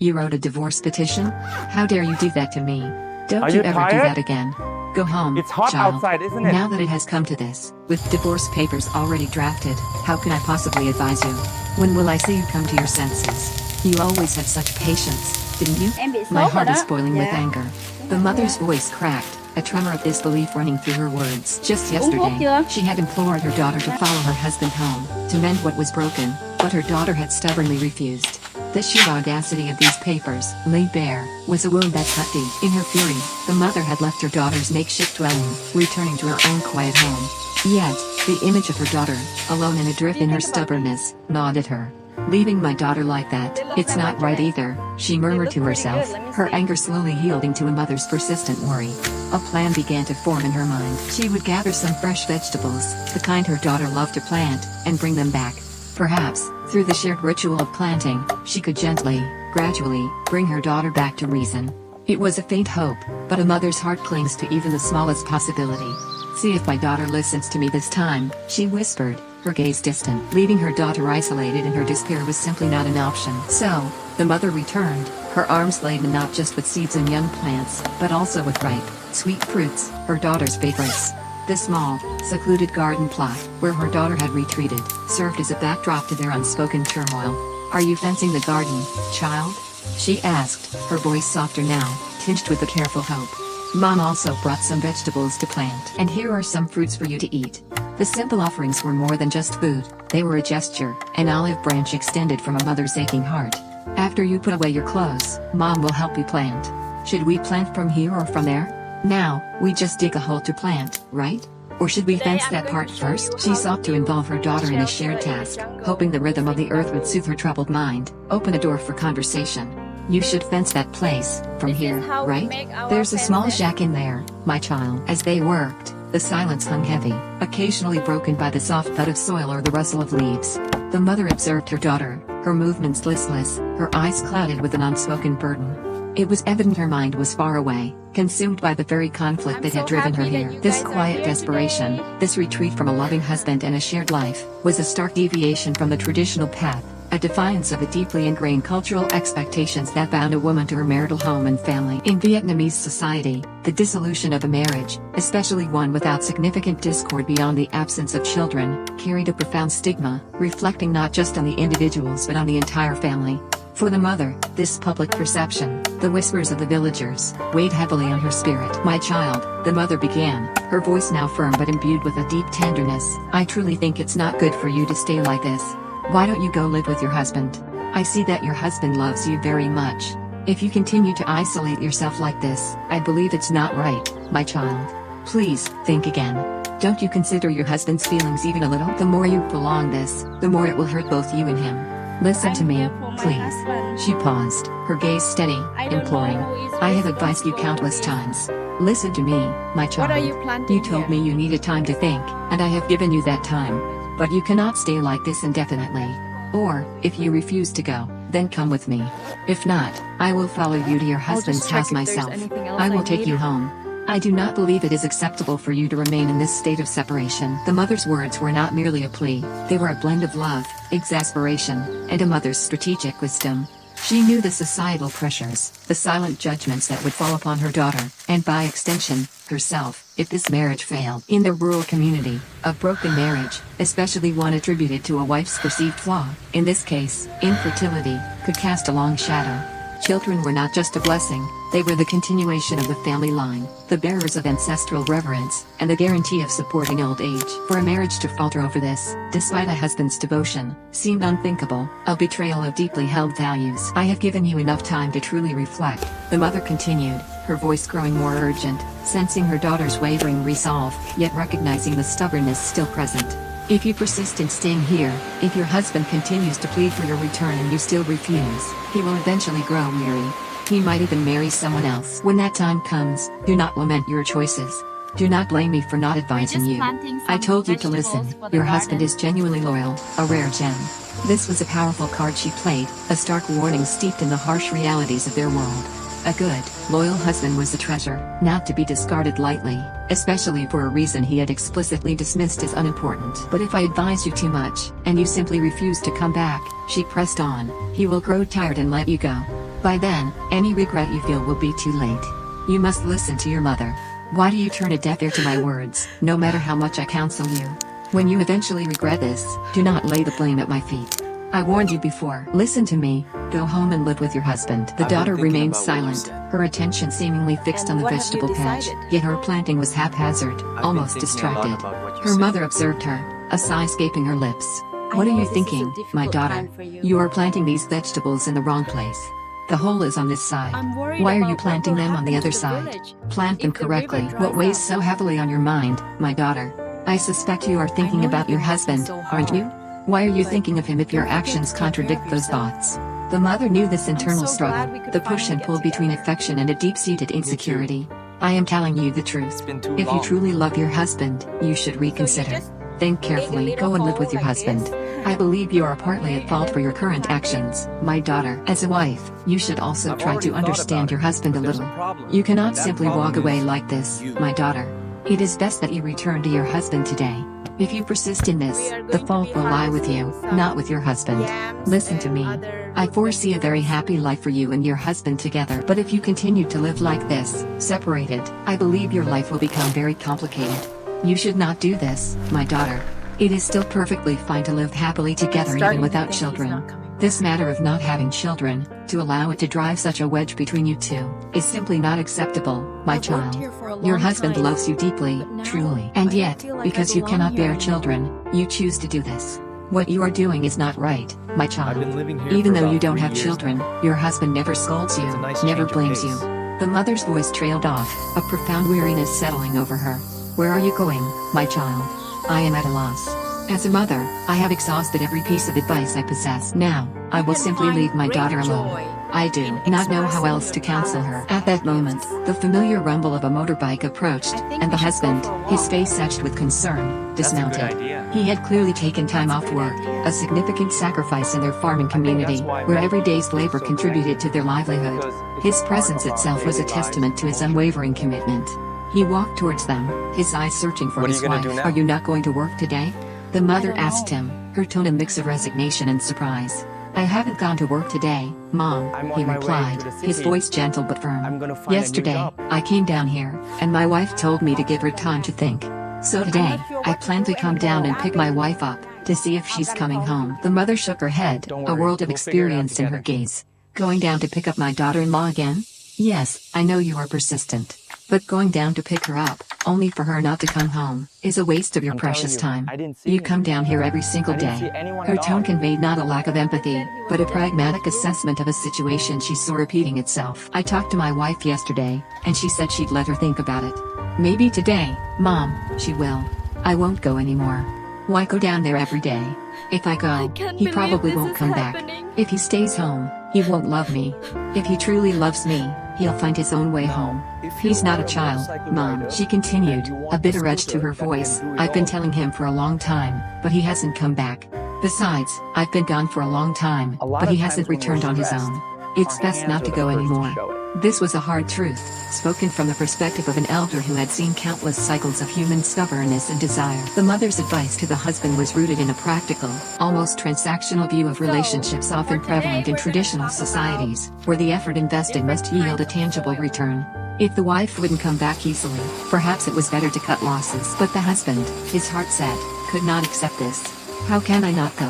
You wrote a divorce petition? How dare you do that to me? Don't Are you you ever do tired? that again. Go home, It's hot child. outside, isn't it? Now that it has come to this, with divorce papers already drafted, how can I possibly advise you? When will I see you come to your senses? You always had such patience, didn't you? Em bị My sốt rồi heart is đó. boiling with Dạ. anger. The mother's voice cracked, a tremor of disbelief running through her words. Just Uống thuốc yesterday, chưa? she had implored her daughter to follow her husband home, to mend what was broken, but her daughter had stubbornly refused. The sheer audacity of these papers, laid bare, was a wound that cut deep. In her fury, the mother had left her daughter's makeshift dwelling, returning to her own quiet home. Yet, the image of her daughter, alone and adrift in her stubbornness, gnawed at her. Leaving my daughter like that, it's not right either, she murmured to herself, her anger slowly yielding to a mother's persistent worry. A plan began to form in her mind. She would gather some fresh vegetables, the kind her daughter loved to plant, and bring them back. Perhaps, through the shared ritual of planting, she could gently, gradually, bring her daughter back to reason. It was a faint hope, but a mother's heart clings to even the smallest possibility. See if my daughter listens to me this time, she whispered, her gaze distant. Leaving her daughter isolated in her despair was simply not an option. So, the mother returned, her arms laden not just with seeds and young plants, but also with ripe, sweet fruits, her daughter's favorites. The small, secluded garden plot, where her daughter had retreated, served as a backdrop to their unspoken turmoil. Are you fencing the garden, child? She asked, her voice softer now, tinged with a careful hope. Mom also brought some vegetables to plant. And here are some fruits for you to eat. The simple offerings were more than just food, they were a gesture, an olive branch extended from a mother's aching heart. After you put away your clothes, Mom will help you plant. Should we plant from here or from there? Now, we just dig a hole to plant, right? Or should we fence that part first? She sought to involve her daughter in a shared task, hoping the rhythm of the earth would soothe her troubled mind, open a door for conversation. You should fence that place, from here, right? There's a small shack in there, my child. As they worked, the silence hung heavy, occasionally broken by the soft thud of soil or the rustle of leaves. The mother observed her daughter, her movements listless, her eyes clouded with an unspoken burden. It was evident her mind was far away, consumed by the very conflict that had driven her here. This quiet desperation, this retreat from a loving husband and a shared life, was a stark deviation from the traditional path, a defiance of the deeply ingrained cultural expectations that bound a woman to her marital home and family. In Vietnamese society, the dissolution of a marriage, especially one without significant discord beyond the absence of children, carried a profound stigma, reflecting not just on the individuals but on the entire family. For the mother, this public perception, the whispers of the villagers, weighed heavily on her spirit. My child, the mother began, her voice now firm but imbued with a deep tenderness, I truly think it's not good for you to stay like this. Why don't you go live with your husband? I see that your husband loves you very much. If you continue to isolate yourself like this, I believe it's not right, my child. Please, think again. Don't you consider your husband's feelings even a little? The more you prolong this, the more it will hurt both you and him. Listen to me, please. She paused, her gaze steady, imploring. I have advised you countless times. Listen to me, my child. You told me you needed time to think, and I have given you that time. But you cannot stay like this indefinitely. Or, if you refuse to go, then come with me. If not, I will follow you to your husband's house myself. I will take you home. I do not believe it is acceptable for you to remain in this state of separation. The mother's words were not merely a plea, they were a blend of love, exasperation, and a mother's strategic wisdom. She knew the societal pressures, the silent judgments that would fall upon her daughter, and by extension, herself, if this marriage failed. In the rural community, a broken marriage, especially one attributed to a wife's perceived flaw, in this case, infertility, could cast a long shadow. Children were not just a blessing, they were the continuation of the family line, the bearers of ancestral reverence, and the guarantee of support in old age. For a marriage to falter over this, despite a husband's devotion, seemed unthinkable, a betrayal of deeply held values. I have given you enough time to truly reflect, the mother continued, her voice growing more urgent, sensing her daughter's wavering resolve, yet recognizing the stubbornness still present. If you persist in staying here, if your husband continues to plead for your return and you still refuse, he will eventually grow weary. He might even marry someone else. When that time comes, do not lament your choices. Do not blame me for not advising you. I told you to listen. Your husband is genuinely loyal, a rare gem. This was a powerful card she played, a stark warning steeped in the harsh realities of their world. A good, loyal husband was a treasure, not to be discarded lightly, especially for a reason he had explicitly dismissed as unimportant. But if I advise you too much, and you simply refuse to come back, she pressed on, he will grow tired and let you go. By then, any regret you feel will be too late. You must listen to your mother. Why do you turn a deaf ear to my words, no matter how much I counsel you? When you eventually regret this, do not lay the blame at my feet. I warned you before. Listen to me. Go home and live with your husband. The daughter remained silent, her attention seemingly fixed on the vegetable patch, yet her planting was haphazard, almost distracted. Her mother observed her, a sigh escaping her lips. What are you thinking, my daughter? You are planting these vegetables in the wrong place. The hole is on this side. Why are you planting them on the other side? Plant them correctly. What weighs so heavily on your mind, my daughter? I suspect you are thinking about your husband, aren't you? Why are you thinking of him if your actions contradict those thoughts? The mother knew this internal struggle, the push and pull between affection and a deep-seated insecurity. I am telling you the truth. If you truly love your husband, you should reconsider. Think carefully. Go and live with your husband. I believe you are partly at fault for your current actions, my daughter. As a wife, you should also try to understand your husband a little. You cannot simply walk away like this, my daughter. It is best that you return to your husband today. If you persist in this, the fault will lie with you, not with your husband. Listen to me. I foresee a very happy life for you and your husband together. But if you continue to live like this, separated, I believe your life will become very complicated. You should not do this, my daughter. It is still perfectly fine to live happily together even without children. This matter of not having children, to allow it to drive such a wedge between you two, is simply not acceptable, my child. Your husband loves you deeply, truly. And yet, because you cannot bear children, you choose to do this. What you are doing is not right, my child. Even though you don't have children, your husband never scolds you, never blames you. The mother's voice trailed off, a profound weariness settling over her. Where are you going, my child? I am at a loss. As a mother, I have exhausted every piece of advice I possess. Now, I will simply leave my daughter alone. I do not know how else to counsel her. At that moment, the familiar rumble of a motorbike approached, and the husband, his face etched with concern, dismounted. He had clearly taken time off work, a significant sacrifice in their farming community, where every day's labor contributed to their livelihood. His presence itself was a testament to his unwavering commitment. He walked towards them, his eyes searching for his wife. Are you not going to work today? The mother asked him, her tone a mix of resignation and surprise. I haven't gone to work today, Mom, he replied, his voice gentle but firm. Yesterday, I came down here, and my wife told me to give her time to think. So today, I plan to come down and pick my wife up, to see if she's coming home. The mother shook her head, a world of experience in her gaze. Going down to pick up my daughter-in-law again? Yes, I know you are persistent. But going down to pick her up, only for her not to come home, is a waste of your precious time. You come down here every single day. Her tone conveyed not a lack of empathy, but a pragmatic assessment of a situation she saw repeating itself. I talked to my wife yesterday, and she said she'd let her think about it. Maybe today, Mom, she will. I won't go anymore. Why go down there every day? If I go, he probably won't come back. If he stays home, he won't love me. If he truly loves me, he'll find his own way home. He's not a child, Mom, she continued, a bitter edge to her voice. I've been telling him for a long time, but he hasn't come back. Besides, I've been gone for a long time, but he hasn't returned on his own. It's best not to go anymore. This was a hard truth, spoken from the perspective of an elder who had seen countless cycles of human stubbornness and desire. The mother's advice to the husband was rooted in a practical, almost transactional view of relationships often prevalent in traditional societies, where the effort invested must yield a tangible return. If the wife wouldn't come back easily, perhaps it was better to cut losses. But the husband, his heart set, could not accept this. How can I not go?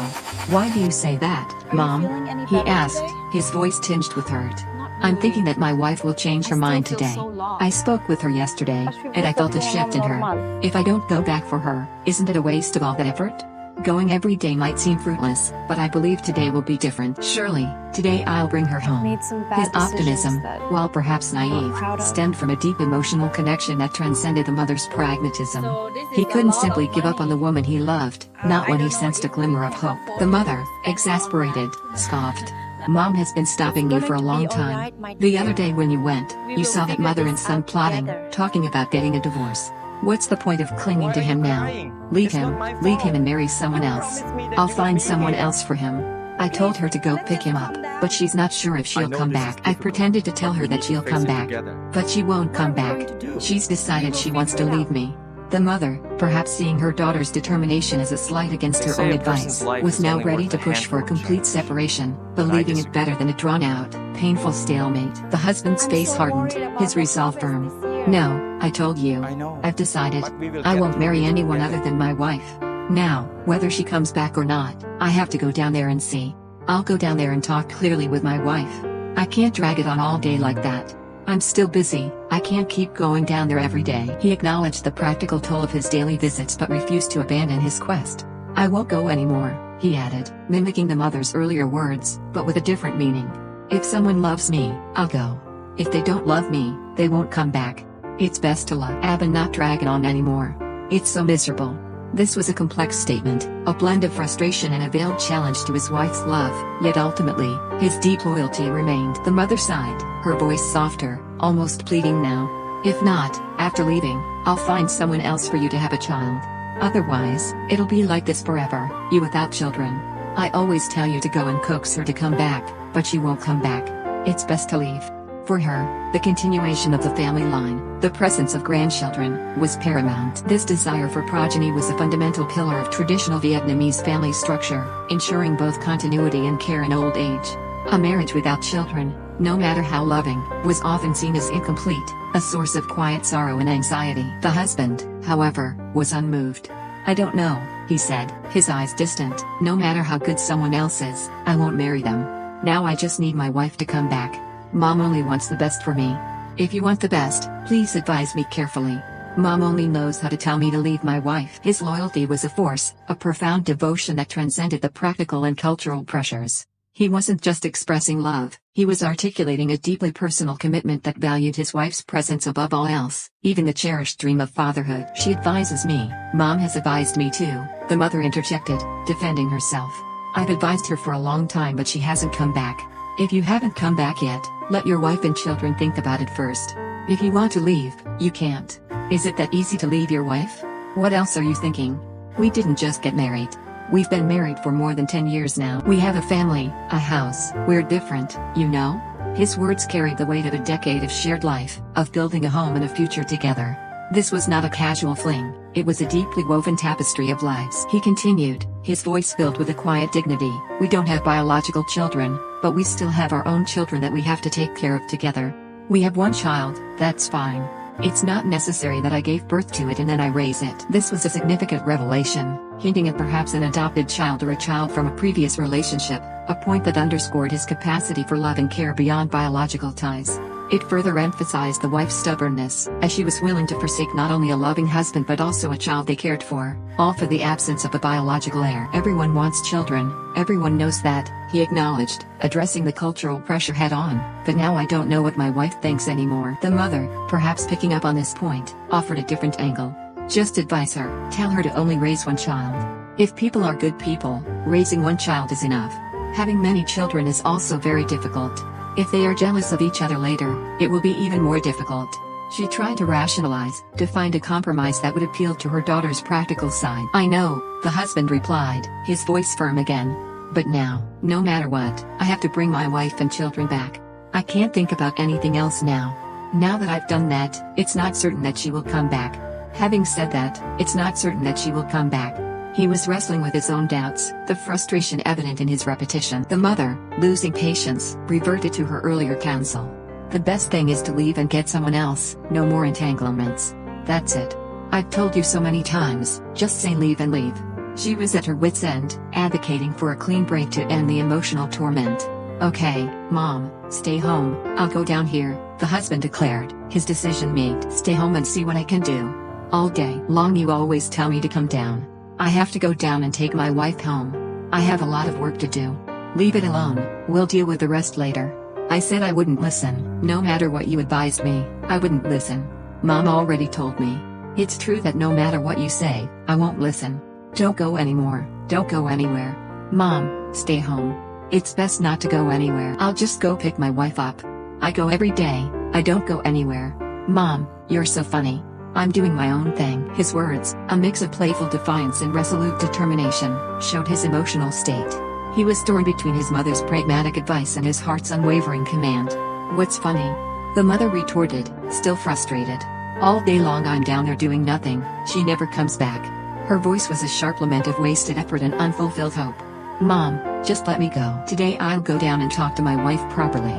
Why do you say that, Mom? He asked, his voice tinged with hurt. I'm thinking that my wife will change her mind today. I spoke with her yesterday, and I felt a shift in her. If I don't go back for her, isn't it a waste of all that effort? Going every day might seem fruitless, but I believe today will be different. Surely, today I'll bring her home. His optimism, while perhaps naive, stemmed from a deep emotional connection that transcended the mother's pragmatism. He couldn't simply give up on the woman he loved, not when he sensed a glimmer of hope. The mother, exasperated, scoffed. Mom has been stopping you for a long time. The other day when you went, you saw that mother and son plotting, talking about getting a divorce. What's the point of clinging to him now? Leave him and marry someone else. I'll find someone else for him. I told her to go pick him up, but she's not sure if she'll come back. I pretended to tell her that she'll come back, but she won't come back. She's decided she wants to leave me. The mother, perhaps seeing her daughter's determination as a slight against her own advice, was now ready to push for a complete separation, believing it better than a drawn-out, painful stalemate. The husband's face hardened, his resolve firm. No, I told you. I've decided. I won't marry anyone other than my wife. Now, whether she comes back or not, I have to go down there and see. I'll go down there and talk clearly with my wife. I can't drag it on all day like that. I'm still busy, I can't keep going down there every day. He acknowledged the practical toll of his daily visits but refused to abandon his quest. I won't go anymore, he added, mimicking the mother's earlier words, but with a different meaning. If someone loves me, I'll go. If they don't love me, they won't come back. It's best to love and not drag it on anymore. It's so miserable. This was a complex statement, a blend of frustration and a veiled challenge to his wife's love, yet ultimately, his deep loyalty remained. The mother sighed, her voice softer, almost pleading now. If not, after leaving, I'll find someone else for you to have a child. Otherwise, it'll be like this forever, you without children. I always tell you to go and coax her to come back, but she won't come back. It's best to leave. For her, the continuation of the family line, the presence of grandchildren, was paramount. This desire for progeny was a fundamental pillar of traditional Vietnamese family structure, ensuring both continuity and care in old age. A marriage without children, no matter how loving, was often seen as incomplete, a source of quiet sorrow and anxiety. The husband, however, was unmoved. I don't know, he said, his eyes distant. No matter how good someone else is, I won't marry them. Now I just need my wife to come back. Mom only wants the best for me. If you want the best, please advise me carefully. Mom only knows how to tell me to leave my wife. His loyalty was a force, a profound devotion that transcended the practical and cultural pressures. He wasn't just expressing love, he was articulating a deeply personal commitment that valued his wife's presence above all else, even the cherished dream of fatherhood. She advises me, Mom has advised me too, the mother interjected, defending herself. I've advised her for a long time but she hasn't come back. If you haven't come back yet, let your wife and children think about it first. If you want to leave, you can't. Is it that easy to leave your wife? What else are you thinking? We didn't just get married. We've been married for more than 10 years now. We have a family, a house. We're different, you know? His words carried the weight of a decade of shared life, of building a home and a future together. This was not a casual fling, it was a deeply woven tapestry of lives. He continued, his voice filled with a quiet dignity. We don't have biological children, but we still have our own children that we have to take care of together. We have one child, that's fine. It's not necessary that I gave birth to it and then I raise it. This was a significant revelation, hinting at perhaps an adopted child or a child from a previous relationship, a point that underscored his capacity for love and care beyond biological ties. It further emphasized the wife's stubbornness, as she was willing to forsake not only a loving husband but also a child they cared for, all for the absence of a biological heir. Everyone wants children, everyone knows that, he acknowledged, addressing the cultural pressure head-on, but now I don't know what my wife thinks anymore. The mother, perhaps picking up on this point, offered a different angle. Just advise her, tell her to only raise one child. If people are good people, raising one child is enough. Having many children is also very difficult. If they are jealous of each other later, it will be even more difficult. She tried to rationalize, to find a compromise that would appeal to her daughter's practical side. I know, the husband replied, his voice firm again. But now, no matter what, I have to bring my wife and children back. I can't think about anything else now. Now that I've done that, it's not certain that she will come back. Having said that, it's not certain that she will come back. He was wrestling with his own doubts, the frustration evident in his repetition. The mother, losing patience, reverted to her earlier counsel. The best thing is to leave and get someone else, no more entanglements. That's it. I've told you so many times, just say leave and leave. She was at her wit's end, advocating for a clean break to end the emotional torment. Okay, Mom, stay home, I'll go down here, the husband declared, his decision made. Stay home and see what I can do. All day long you always tell me to come down. I have to go down and take my wife home. I have a lot of work to do. Leave it alone, we'll deal with the rest later. I said I wouldn't listen. No matter what you advised me, I wouldn't listen. Mom already told me. It's true that no matter what you say, I won't listen. Don't go anymore, don't go anywhere. Mom, stay home. It's best not to go anywhere. I'll just go pick my wife up. I go every day, I don't go anywhere. Mom, you're so funny. I'm doing my own thing. His words, a mix of playful defiance and resolute determination, showed his emotional state. He was torn between his mother's pragmatic advice and his heart's unwavering command. What's funny? The mother retorted, still frustrated. All day long I'm down there doing nothing, she never comes back. Her voice was a sharp lament of wasted effort and unfulfilled hope. Mom, just let me go. Today I'll go down and talk to my wife properly.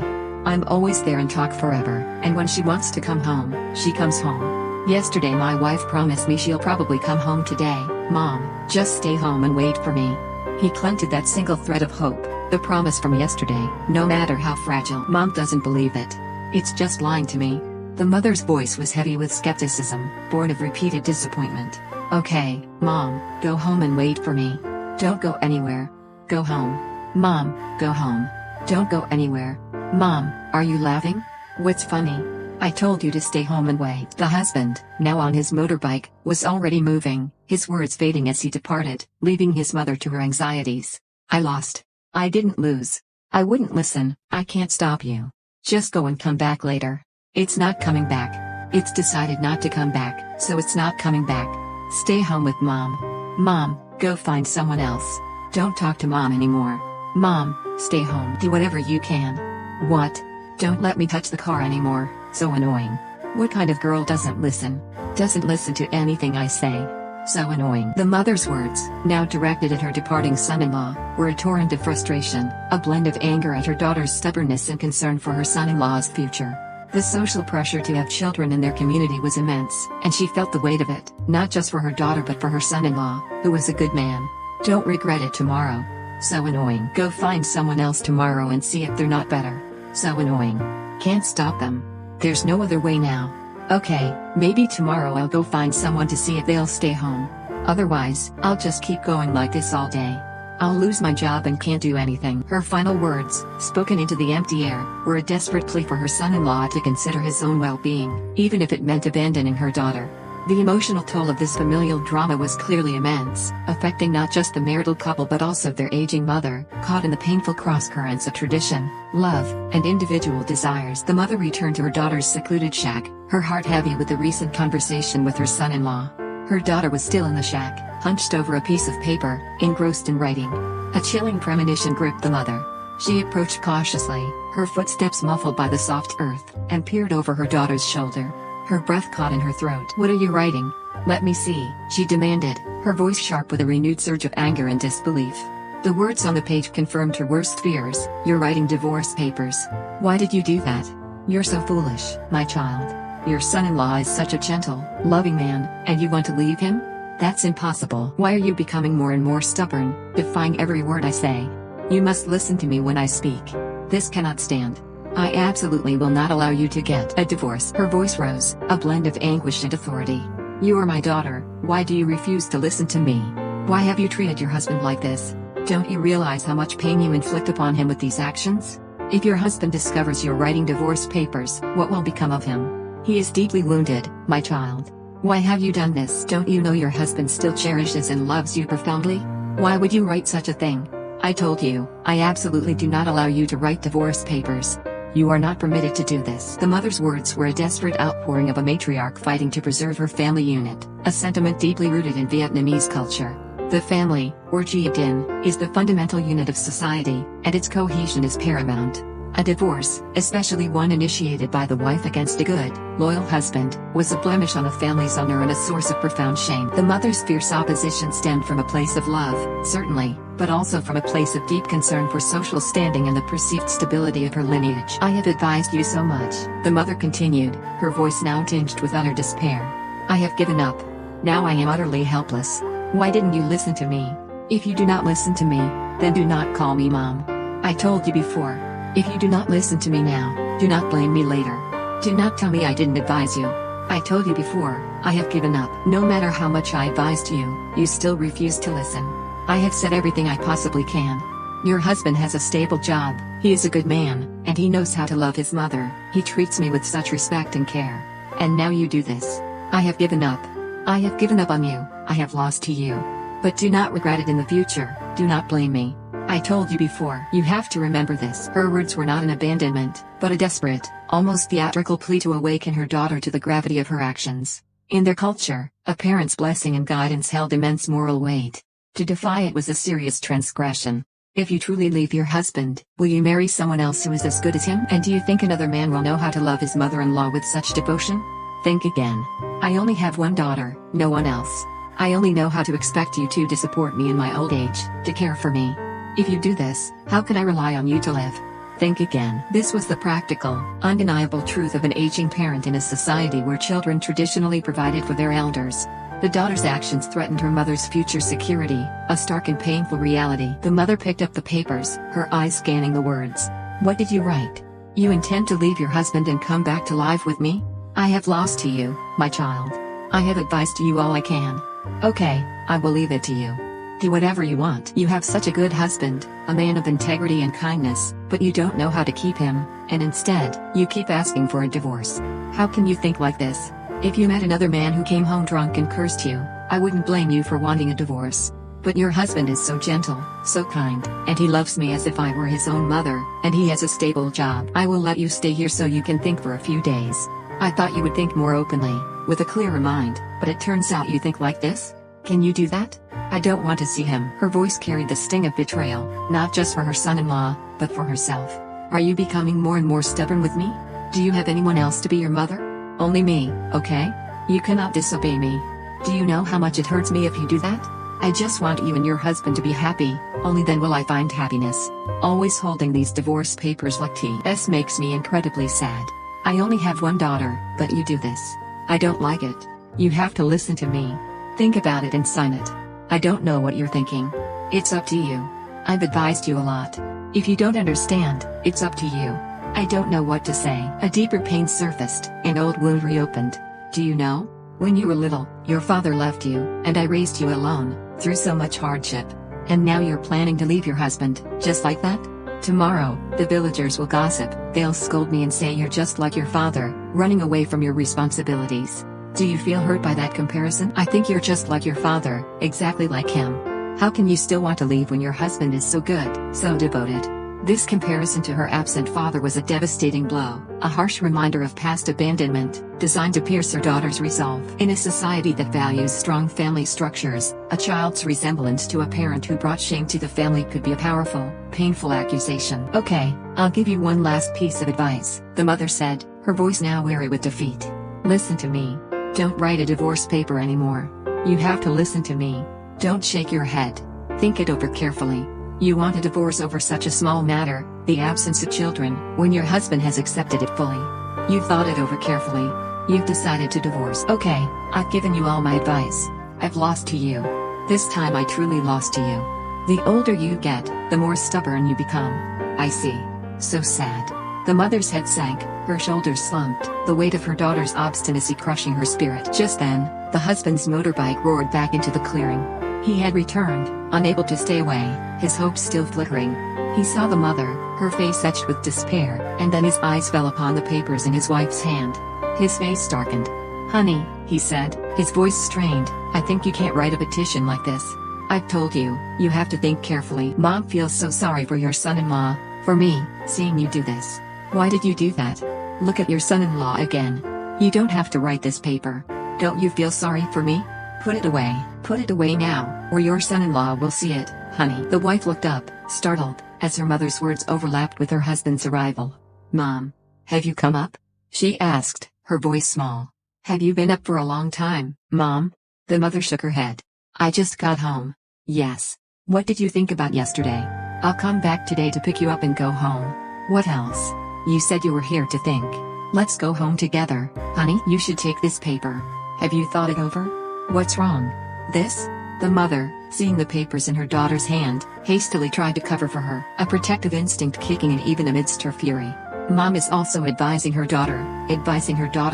I'm always there and talk forever, and when she wants to come home, she comes home. Yesterday my wife promised me she'll probably come home today. Mom, just stay home and wait for me. He clung to that single thread of hope, the promise from yesterday, no matter how fragile. Mom doesn't believe it. It's just lying to me. The mother's voice was heavy with skepticism, born of repeated disappointment. Okay, Mom, go home and wait for me. Don't go anywhere. Go home. Mom, go home. Don't go anywhere. Mom, are you laughing? What's funny? I told you to stay home and wait. The husband, now on his motorbike, was already moving, his words fading as he departed, leaving his mother to her anxieties. I lost. I didn't lose. I wouldn't listen. I can't stop you. Just go and come back later. It's not coming back. It's decided not to come back, so it's not coming back. Stay home with Mom. Mom, go find someone else. Don't talk to Mom anymore. Mom, stay home. Do whatever you can. What? Don't let me touch the car anymore. So annoying. What kind of girl doesn't listen? Doesn't listen to anything I say. So annoying. The mother's words, now directed at her departing son-in-law, were a torrent of frustration, a blend of anger at her daughter's stubbornness and concern for her son-in-law's future. The social pressure to have children in their community was immense, and she felt the weight of it, not just for her daughter but for her son-in-law, who was a good man. Don't regret it tomorrow. So annoying. Go find someone else tomorrow and see if they're not better. So annoying. Can't stop them. There's no other way now. Okay, maybe tomorrow I'll go find someone to see if they'll stay home. Otherwise, I'll just keep going like this all day. I'll lose my job and can't do anything. Her final words, spoken into the empty air, were a desperate plea for her son-in-law to consider his own well-being, even if it meant abandoning her daughter. The emotional toll of this familial drama was clearly immense, affecting not just the marital couple but also their aging mother, caught in the painful cross-currents of tradition, love, and individual desires. The mother returned to her daughter's secluded shack, her heart heavy with the recent conversation with her son-in-law. Her daughter was still in the shack, hunched over a piece of paper, engrossed in writing. A chilling premonition gripped the mother. She approached cautiously, her footsteps muffled by the soft earth, and peered over her daughter's shoulder. Her breath caught in her throat. What are you writing? Let me see, she demanded, her voice sharp with a renewed surge of anger and disbelief. The words on the page confirmed her worst fears. You're writing divorce papers. Why did you do that? You're so foolish, my child. Your son-in-law is such a gentle, loving man, and you want to leave him? That's impossible. Why are you becoming more and more stubborn, defying every word I say? You must listen to me when I speak. This cannot stand. I absolutely will not allow you to get a divorce. Her voice rose, a blend of anguish and authority. You are my daughter, why do you refuse to listen to me? Why have you treated your husband like this? Don't you realize how much pain you inflict upon him with these actions? If your husband discovers you're writing divorce papers, what will become of him? He is deeply wounded, my child. Why have you done this? Don't you know your husband still cherishes and loves you profoundly? Why would you write such a thing? I told you, I absolutely do not allow you to write divorce papers. You are not permitted to do this. The mother's words were a desperate outpouring of a matriarch fighting to preserve her family unit, a sentiment deeply rooted in Vietnamese culture. The family, or gia đình, is the fundamental unit of society, and its cohesion is paramount. A divorce, especially one initiated by the wife against a good, loyal husband, was a blemish on a family's honor and a source of profound shame. The mother's fierce opposition stemmed from a place of love, certainly, but also from a place of deep concern for social standing and the perceived stability of her lineage. I have advised you so much, the mother continued, her voice now tinged with utter despair. I have given up. Now I am utterly helpless. Why didn't you listen to me? If you do not listen to me, then do not call me Mom. I told you before. If you do not listen to me now, do not blame me later. Do not tell me I didn't advise you. I told you before, I have given up. No matter how much I advised you, you still refuse to listen. I have said everything I possibly can. Your husband has a stable job, he is a good man, and he knows how to love his mother. He treats me with such respect and care. And now you do this. I have given up. I have given up on you, I have lost to you. But do not regret it in the future, do not blame me. I told you before. You have to remember this. Her words were not an abandonment, but a desperate, almost theatrical plea to awaken her daughter to the gravity of her actions. In their culture, a parent's blessing and guidance held immense moral weight. To defy it was a serious transgression. If you truly leave your husband, will you marry someone else who is as good as him? And do you think another man will know how to love his mother-in-law with such devotion? Think again. I only have one daughter, no one else. I only know how to expect you two to support me in my old age, to care for me. If you do this, how can I rely on you to live? Think again. This was the practical, undeniable truth of an aging parent in a society where children traditionally provided for their elders. The daughter's actions threatened her mother's future security, a stark and painful reality. The mother picked up the papers, her eyes scanning the words. What did you write? You intend to leave your husband and come back to live with me? I have lost to you, my child. I have advised you all I can. Okay, I will leave it to you. Do whatever you want. You have such a good husband, a man of integrity and kindness, but you don't know how to keep him, and instead, you keep asking for a divorce. How can you think like this? If you met another man who came home drunk and cursed you, I wouldn't blame you for wanting a divorce. But your husband is so gentle, so kind, and he loves me as if I were his own mother, and he has a stable job. I will let you stay here so you can think for a few days. I thought you would think more openly, with a clearer mind, but it turns out you think like this? Can you do that? I don't want to see him. Her voice carried the sting of betrayal, not just for her son-in-law, but for herself. Are you becoming more and more stubborn with me? Do you have anyone else to be your mother? Only me, okay? You cannot disobey me. Do you know how much it hurts me if you do that? I just want you and your husband to be happy, only then will I find happiness. Always holding these divorce papers like T.S. makes me incredibly sad. I only have one daughter, but you do this. I don't like it. You have to listen to me. Think about it and sign it. I don't know what you're thinking. It's up to you. I've advised you a lot. If you don't understand, it's up to you. I don't know what to say. A deeper pain surfaced, an old wound reopened. Do you know? When you were little, your father left you, and I raised you alone, through so much hardship. And now you're planning to leave your husband, just like that? Tomorrow, the villagers will gossip, they'll scold me and say you're just like your father, running away from your responsibilities. Do you feel hurt by that comparison? I think you're just like your father, exactly like him. How can you still want to leave when your husband is so good, so devoted? This comparison to her absent father was a devastating blow, a harsh reminder of past abandonment, designed to pierce her daughter's resolve. In a society that values strong family structures, a child's resemblance to a parent who brought shame to the family could be a powerful, painful accusation. Okay, I'll give you one last piece of advice, the mother said, her voice now weary with defeat. Listen to me. Don't write a divorce paper anymore. You have to listen to me. Don't shake your head. Think it over carefully. You want a divorce over such a small matter, the absence of children, when your husband has accepted it fully. You've thought it over carefully. You've decided to divorce. Okay, I've given you all my advice. I've lost to you. This time I truly lost to you. The older you get, the more stubborn you become. I see. So sad. The mother's head sank, her shoulders slumped, the weight of her daughter's obstinacy crushing her spirit. Just then, the husband's motorbike roared back into the clearing. He had returned, unable to stay away, his hopes still flickering. He saw the mother, her face etched with despair, and then his eyes fell upon the papers in his wife's hand. His face darkened. Honey, he said, his voice strained, I think you can't write a petition like this. I've told you, you have to think carefully. Mom feels so sorry for your son-in-law, for me, seeing you do this. Why did you do that? Look at your son-in-law again. You don't have to write this paper. Don't you feel sorry for me? Put it away. Put it away now, or your son-in-law will see it, honey. The wife looked up, startled, as her mother's words overlapped with her husband's arrival. Mom, have you come up? She asked, her voice small. Have you been up for a long time, Mom? The mother shook her head. I just got home. Yes. What did you think about yesterday? I'll come back today to pick you up and go home. What else? You said you were here to think. Let's go home together, honey. You should take this paper. Have you thought it over? What's wrong? This? The mother, seeing the papers in her daughter's hand, hastily tried to cover for her, a protective instinct kicking in even amidst her fury. Mom is also advising her daughter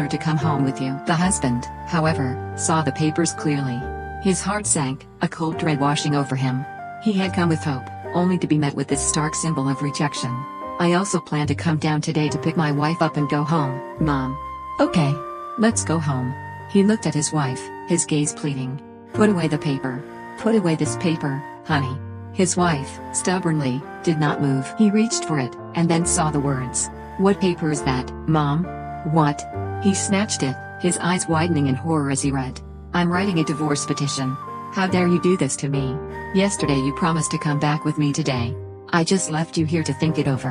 to come home with you. The husband, however, saw the papers clearly. His heart sank, a cold dread washing over him. He had come with hope, only to be met with this stark symbol of rejection. I also plan to come down today to pick my wife up and go home, Mom. Okay. Let's go home. He looked at his wife, his gaze pleading. Put away the paper. Put away this paper, honey. His wife, stubbornly, did not move. He reached for it, and then saw the words. What paper is that, Mom? What? He snatched it, his eyes widening in horror as he read. I'm writing a divorce petition. How dare you do this to me? Yesterday you promised to come back with me today. I just left you here to think it over.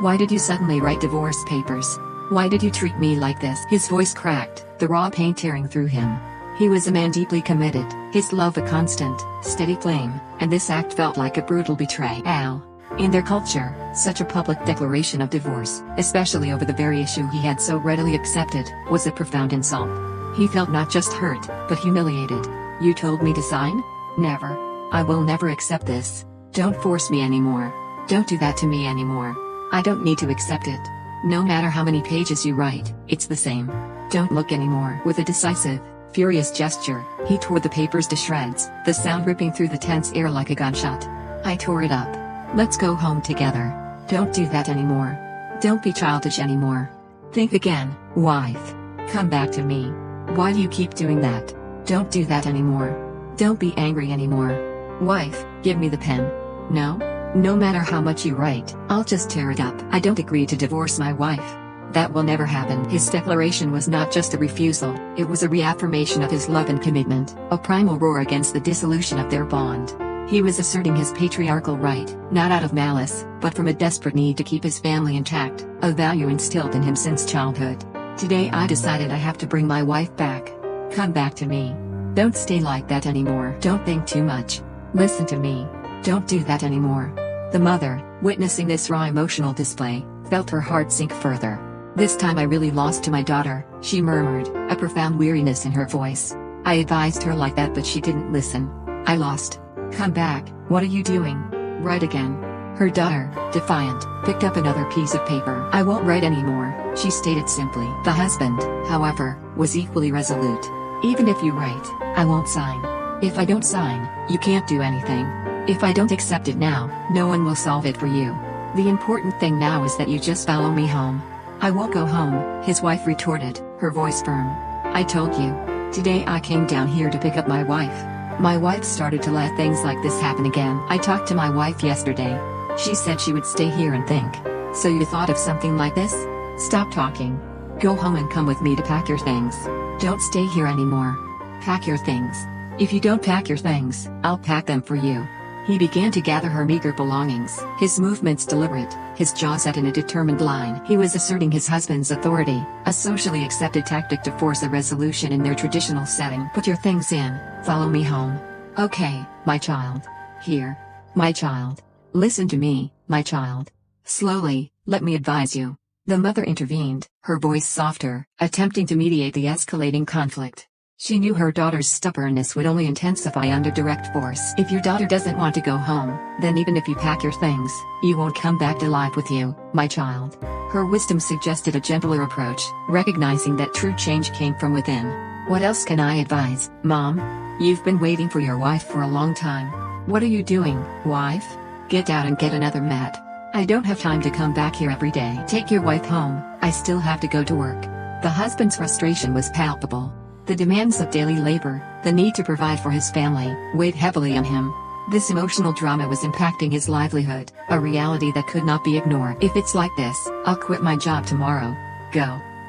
Why did you suddenly write divorce papers? Why did you treat me like this? His voice cracked, the raw pain tearing through him. He was a man deeply committed, his love a constant, steady flame, and this act felt like a brutal betrayal. In their culture, such a public declaration of divorce, especially over the very issue he had so readily accepted, was a profound insult. He felt not just hurt, but humiliated. "You told me to sign? Never. I will never accept this. Don't force me anymore. Don't do that to me anymore. I don't need to accept it. No matter how many pages you write, it's the same. Don't look anymore." With a decisive, furious gesture, he tore the papers to shreds, the sound ripping through the tense air like a gunshot. I tore it up. "Let's go home together. Don't do that anymore. Don't be childish anymore. Think again, wife. Come back to me. Why do you keep doing that? Don't do that anymore. Don't be angry anymore. Wife, give me the pen. No? No matter how much you write, I'll just tear it up. I don't agree to divorce my wife. That will never happen." His declaration was not just a refusal, it was a reaffirmation of his love and commitment, a primal roar against the dissolution of their bond. He was asserting his patriarchal right, not out of malice, but from a desperate need to keep his family intact, a value instilled in him since childhood. "Today I decided I have to bring my wife back. Come back to me. Don't stay like that anymore. Don't think too much. Listen to me. Don't do that anymore." The mother, witnessing this raw emotional display, felt her heart sink further. "This time I really lost to my daughter," she murmured, a profound weariness in her voice. "I advised her like that but she didn't listen. I lost. Come back. What are you doing? Write again." Her daughter, defiant, picked up another piece of paper. "I won't write anymore," she stated simply. The husband, however, was equally resolute. "Even if you write, I won't sign. If I don't sign, you can't do anything. If I don't accept it now, no one will solve it for you. The important thing now is that you just follow me home." "I won't go home," his wife retorted, her voice firm. "I told you. Today I came down here to pick up my wife. My wife started to let things like this happen again. I talked to my wife yesterday. She said she would stay here and think. So you thought of something like this? Stop talking. Go home and come with me to pack your things. Don't stay here anymore. Pack your things. If you don't pack your things, I'll pack them for you." He began to gather her meager belongings, his movements deliberate, his jaw set in a determined line. He was asserting his husband's authority, a socially accepted tactic to force a resolution in their traditional setting. "Put your things in, follow me home. Okay, my child. Here. My child. Listen to me, my child. Slowly, let me advise you." The mother intervened, her voice softer, attempting to mediate the escalating conflict. She knew her daughter's stubbornness would only intensify under direct force. "If your daughter doesn't want to go home, then even if you pack your things, you won't come back to life with you, my child." Her wisdom suggested a gentler approach, recognizing that true change came from within. "What else can I advise, Mom? You've been waiting for your wife for a long time. What are you doing, wife? Get out and get another mat. I don't have time to come back here every day. Take your wife home, I still have to go to work." The husband's frustration was palpable. The demands of daily labor, the need to provide for his family, weighed heavily on him. This emotional drama was impacting his livelihood, a reality that could not be ignored. "If it's like this, I'll quit my job tomorrow. Go.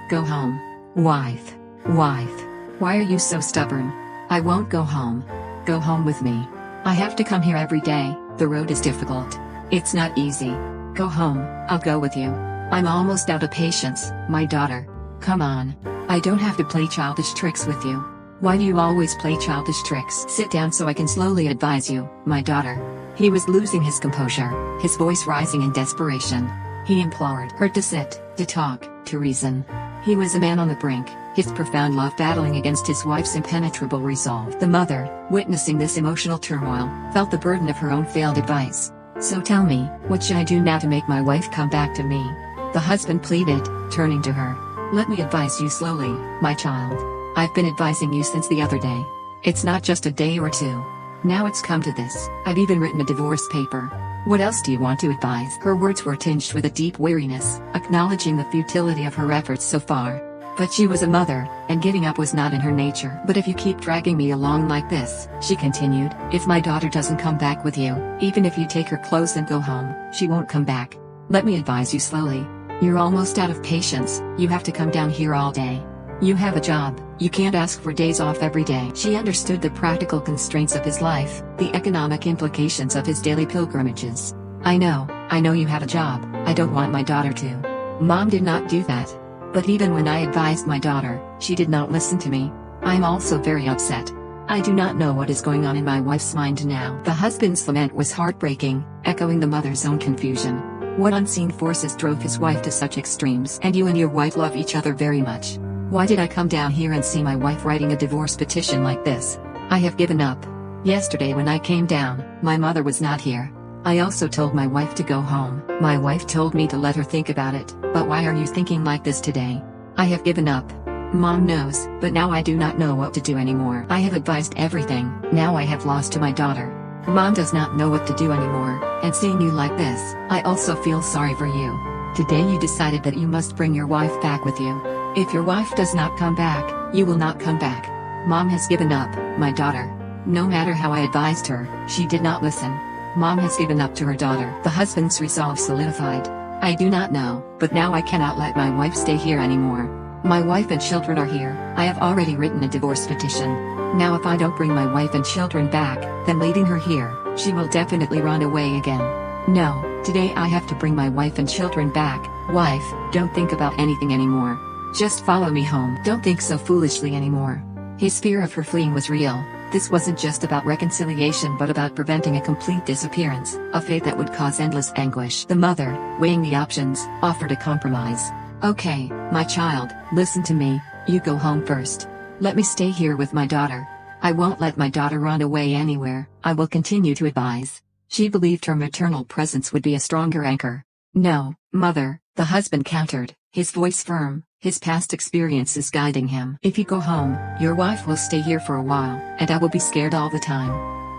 Go home. Wife. Wife. Why are you so stubborn? I won't go home. Go home with me. I have to come here every day, the road is difficult. It's not easy. Go home, I'll go with you. I'm almost out of patience, my daughter. Come on. I don't have to play childish tricks with you. Why do you always play childish tricks? Sit down so I can slowly advise you, my daughter." He was losing his composure, his voice rising in desperation. He implored her to sit, to talk, to reason. He was a man on the brink, his profound love battling against his wife's impenetrable resolve. The mother, witnessing this emotional turmoil, felt the burden of her own failed advice. "So tell me, what should I do now to make my wife come back to me?" The husband pleaded, turning to her. "Let me advise you slowly, my child. I've been advising you since the other day. It's not just a day or two. Now it's come to this. I've even written a divorce paper. What else do you want to advise?" Her words were tinged with a deep weariness, acknowledging the futility of her efforts so far. But she was a mother, and giving up was not in her nature. "But if you keep dragging me along like this," she continued, "if my daughter doesn't come back with you, even if you take her clothes and go home, she won't come back. Let me advise you slowly. You're almost out of patience, you have to come down here all day. You have a job, you can't ask for days off every day." She understood the practical constraints of his life, the economic implications of his daily pilgrimages. I know you have a job, I don't want my daughter to." Mom did not do that. But even when I advised my daughter, she did not listen to me. I'm also very upset. I do not know what is going on in my wife's mind now. The husband's lament was heartbreaking, echoing the mother's own confusion. What unseen forces drove his wife to such extremes? And you and your wife love each other very much. Why did I come down here and see my wife writing a divorce petition like this? I have given up. Yesterday when I came down, my mother was not here. I also told my wife to go home. My wife told me to let her think about it, but why are you thinking like this today? I have given up. Mom knows, but now I do not know what to do anymore. I have advised everything, now I have lost to my daughter. Mom does not know what to do anymore, and seeing you like this, I also feel sorry for you. Today you decided that you must bring your wife back with you. If your wife does not come back, you will not come back. Mom has given up, my daughter. No matter how I advised her, she did not listen. Mom has given up to her daughter. The husband's resolve solidified. I do not know, but now I cannot let my wife stay here anymore. My wife and children are here. I have already written a divorce petition. Now if I don't bring my wife and children back, then leaving her here, she will definitely run away again. No, today I have to bring my wife and children back. Wife, don't think about anything anymore. Just follow me home. Don't think so foolishly anymore. His fear of her fleeing was real. This wasn't just about reconciliation but about preventing a complete disappearance, a fate that would cause endless anguish. The mother, weighing the options, offered a compromise. Okay, my child, listen to me, you go home first. Let me stay here with my daughter. I won't let my daughter run away anywhere, I will continue to advise. She believed her maternal presence would be a stronger anchor. No, mother, the husband countered, his voice firm, his past experiences guiding him. If you go home, your wife will stay here for a while, and I will be scared all the time.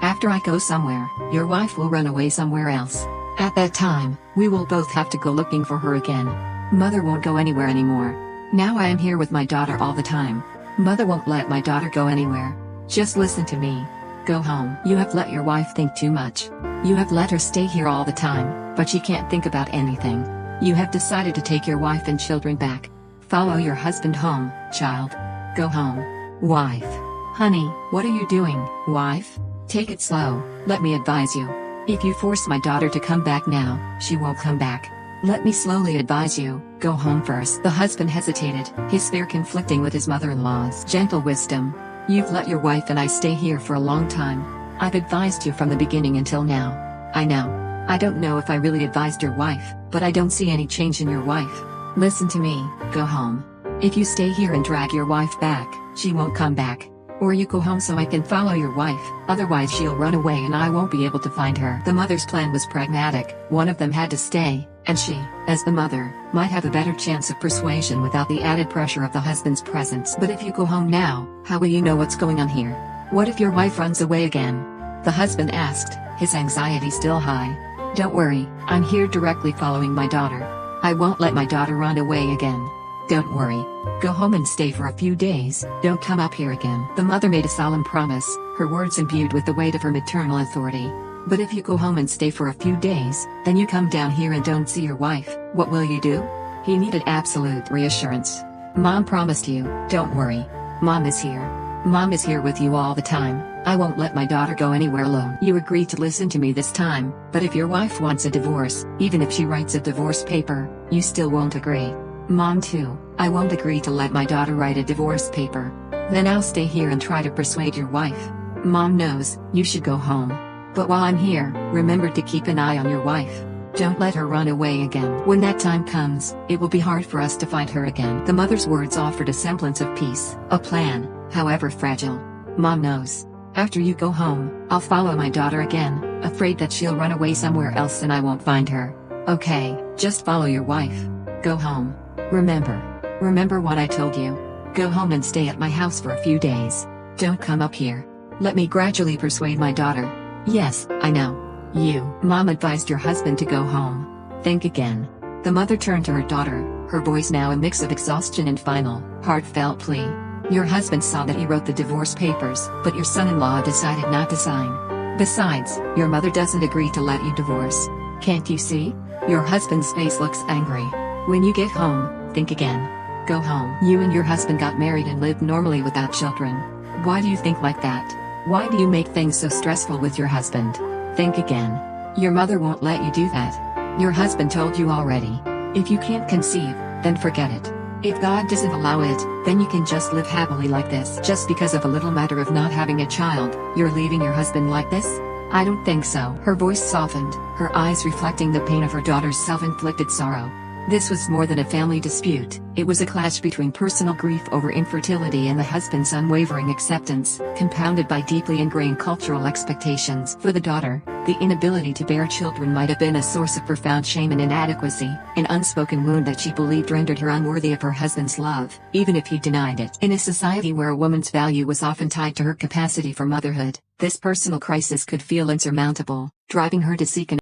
After I go somewhere, your wife will run away somewhere else. At that time, we will both have to go looking for her again. Mother won't go anywhere anymore. Now I am here with my daughter all the time. Mother won't let my daughter go anywhere. Just listen to me. Go home. You have let your wife think too much. You have let her stay here all the time, but she can't think about anything. You have decided to take your wife and children back. Follow your husband home, child. Go home. Wife. Honey, what are you doing, wife? Take it slow, let me advise you. If you force my daughter to come back now, she won't come back. Let me slowly advise you, go home first. The husband hesitated, his fear conflicting with his mother-in-law's gentle wisdom. You've let your wife and I stay here for a long time. I've advised you from the beginning until now. I know. I don't know if I really advised your wife, but I don't see any change in your wife. Listen to me, go home. If you stay here and drag your wife back, she won't come back. Or you go home so I can follow your wife, otherwise she'll run away and I won't be able to find her. The mother's plan was pragmatic, one of them had to stay, and she, as the mother, might have a better chance of persuasion without the added pressure of the husband's presence. But if you go home now, how will you know what's going on here? What if your wife runs away again? The husband asked, his anxiety still high. Don't worry, I'm here directly following my daughter. I won't let my daughter run away again. Don't worry. Go home and stay for a few days, don't come up here again. The mother made a solemn promise, her words imbued with the weight of her maternal authority. But if you go home and stay for a few days, then you come down here and don't see your wife, what will you do? He needed absolute reassurance. Mom promised you, don't worry. Mom is here. Mom is here with you all the time. I won't let my daughter go anywhere alone. You agreed to listen to me this time, but if your wife wants a divorce, even if she writes a divorce paper, you still won't agree. Mom too, I won't agree to let my daughter write a divorce paper. Then I'll stay here and try to persuade your wife. Mom knows, you should go home. But while I'm here, remember to keep an eye on your wife. Don't let her run away again. When that time comes, it will be hard for us to find her again. The mother's words offered a semblance of peace, a plan, however fragile. Mom knows. After you go home, I'll follow my daughter again, afraid that she'll run away somewhere else and I won't find her. Okay, just follow your wife. Go home. Remember what I told you. Go home and stay at my house for a few days. Don't come up here. Let me gradually persuade my daughter. Yes, I know. Mom advised your husband to go home. Think again. The mother turned to her daughter, her voice now a mix of exhaustion and final, heartfelt plea. Your husband saw that he wrote the divorce papers, but your son-in-law decided not to sign. Besides, your mother doesn't agree to let you divorce. Can't you see? Your husband's face looks angry. When you get home, think again. Go home. You and your husband got married and lived normally without children. Why do you think like that? Why do you make things so stressful with your husband? Think again. Your mother won't let you do that. Your husband told you already. If you can't conceive, then forget it. If God doesn't allow it, then you can just live happily like this. Just because of a little matter of not having a child, you're leaving your husband like this? I don't think so. Her voice softened, her eyes reflecting the pain of her daughter's self-inflicted sorrow. This was more than a family dispute, it was a clash between personal grief over infertility and the husband's unwavering acceptance, compounded by deeply ingrained cultural expectations. For the daughter, the inability to bear children might have been a source of profound shame and inadequacy, an unspoken wound that she believed rendered her unworthy of her husband's love, even if he denied it. In a society where a woman's value was often tied to her capacity for motherhood, this personal crisis could feel insurmountable, driving her to seek an